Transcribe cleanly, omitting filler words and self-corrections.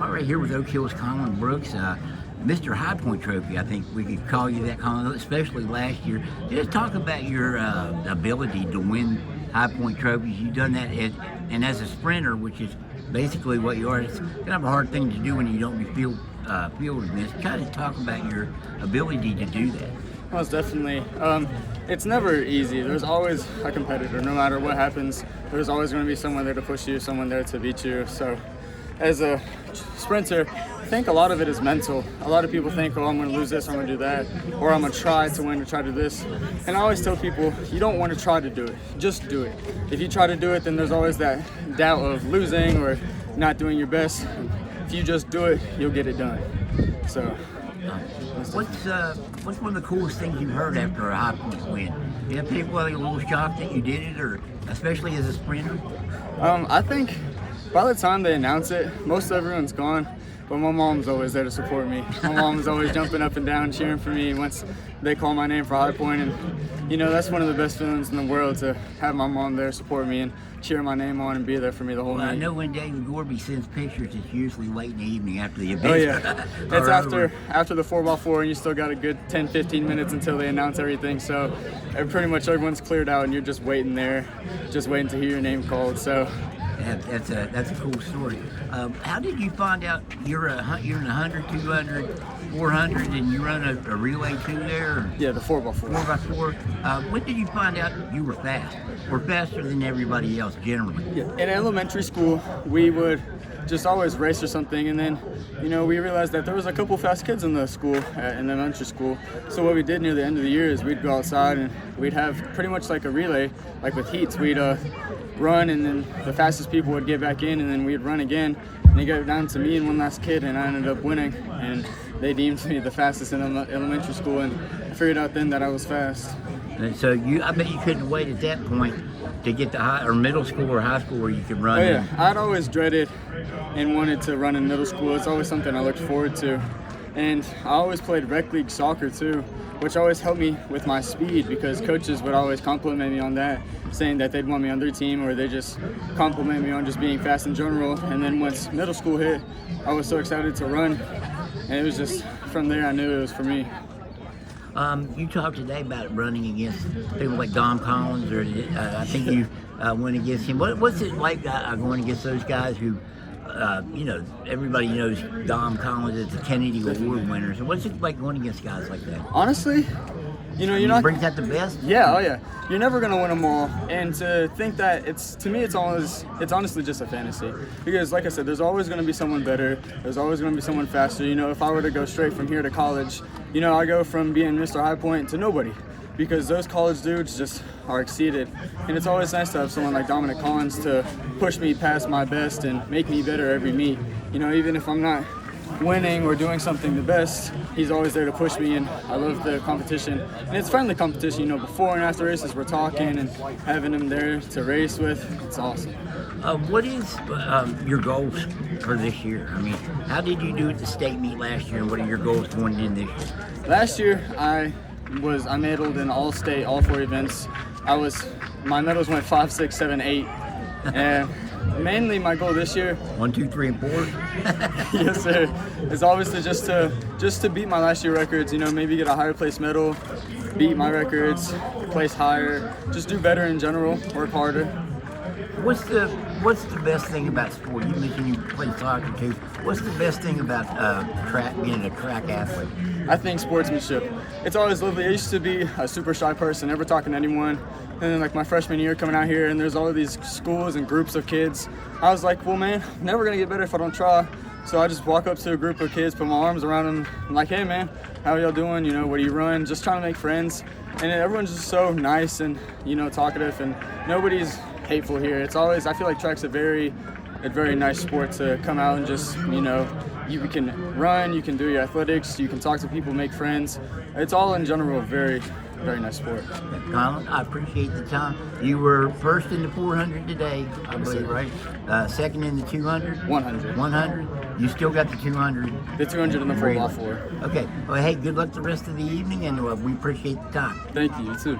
All right, here with Oak Hill's Conlan Brooks, Mr. High Point Trophy. I think we could call you that, Conlan, especially last year. Just talk about your ability to win High Point trophies. You've done that, and as a sprinter, which is basically what you are. It's kind of a hard thing to do when you don't field in this. Kind of talk about your ability to do that. Most definitely. It's never easy. There's always a competitor. No matter what happens, there's always going to be someone there to push you, someone there to beat you. So as a sprinter, I think a lot of it is mental. A lot of people think, oh, I'm going to lose this, I'm going to do that, or I'm going to try to win or try to do this. And I always tell people, you don't want to try to do it, just do it. If you try to do it, then there's always that doubt of losing or not doing your best. If you just do it, you'll get it done. So. What's one of the coolest things you've heard after a High Point win? You have people a little shocked that you did it, or especially as a sprinter? I think by the time they announce it, most everyone's gone. But my mom's always there to support me. My mom's always jumping up and down, cheering for me once they call my name for High Point. And, you know, that's one of the best feelings in the world, to have my mom there support me and cheer my name on and be there for me the whole night. I know when David Gorby sends pictures, it's usually late in the evening after the event. Oh, yeah. It's after the 4x4, and you still got a good 10, 15 minutes until they announce everything. So pretty much everyone's cleared out, and you're just waiting there, just waiting to hear your name called. So. That's a cool story. How did you find out you're in 100, 200, 400, and you run a relay too there? Yeah, the 4x4. 4x4. When did you find out you were fast, or faster than everybody else generally? Yeah. In elementary school, we would just always race or something, and then, you know, we realized that there was a couple fast kids in the school, in elementary school. So what we did near the end of the year is we'd go outside and we'd have pretty much like a relay, like with heats. We'd run, and then the fastest people would get back in, and then we'd run again, and it got down to me and one last kid, and I ended up winning, and they deemed me the fastest in elementary school, and I figured out then that I was fast. And so I bet you couldn't wait at that point to get to middle school or high school where you could run. Oh yeah, I'd always dreaded and wanted to run in middle school. It's always something I looked forward to. And I always played rec league soccer too, which always helped me with my speed, because coaches would always compliment me on that, saying that they'd want me on their team, or they just compliment me on just being fast in general. And then once middle school hit, I was so excited to run, and it was just, from there I knew it was for me. You talked today about running against people like Dom Collins, or I think you went against him. What's it like going against those guys who, you know, everybody knows Dom Collins is the Kennedy Award winner. So what's it like going against guys like that? Honestly, you know, you're not. Brings out the best. Yeah, oh yeah. You're never gonna win them all, and to think that to me, it's honestly just a fantasy. Because, like I said, there's always gonna be someone better. There's always gonna be someone faster. You know, if I were to go straight from here to college, you know, I go from being Mr. High Point to nobody, because those college dudes just are exceeded. And it's always nice to have someone like Dominic Collins to push me past my best and make me better every meet. You know, even if I'm not winning or doing something the best, he's always there to push me, and I love the competition. And it's friendly competition, you know, before and after races we're talking and having him there to race with. It's awesome. What is your goals for this year? I mean, how did you do at the state meet last year, and what are your goals going in this year? Last year I medaled in all state, all 4 events. My medals went 5, 6, 7, 8. And mainly my goal this year, 1, 2, 3, and 4. Yes sir, is obviously just to beat my last year records, you know, maybe get a higher place medal, beat my records, place higher, just do better in general, work harder. What's the best thing about sport? You mentioned you play soccer too. What's the best thing about being a track athlete? I think sportsmanship. It's always lovely. I used to be a super shy person, never talking to anyone. And then like my freshman year coming out here, and there's all of these schools and groups of kids. I was like, well man, I'm never gonna get better if I don't try. So I just walk up to a group of kids, put my arms around them, I'm like, hey man, how are y'all doing? You know, what do you run? Just trying to make friends. And everyone's just so nice and, you know, talkative, and nobody's hateful here. It's always, I feel like track's a very nice sport to come out and just, you know, you can run, you can do your athletics, you can talk to people, make friends. It's all in general a very nice sport. Conlan, I appreciate the time. You were first in the 400 today, I believe, right? Second in the 200? 100. 100? You still got the 200? The 200 and the 4x4. Okay. Well, hey, good luck the rest of the evening, and we appreciate the time. Thank you, you too.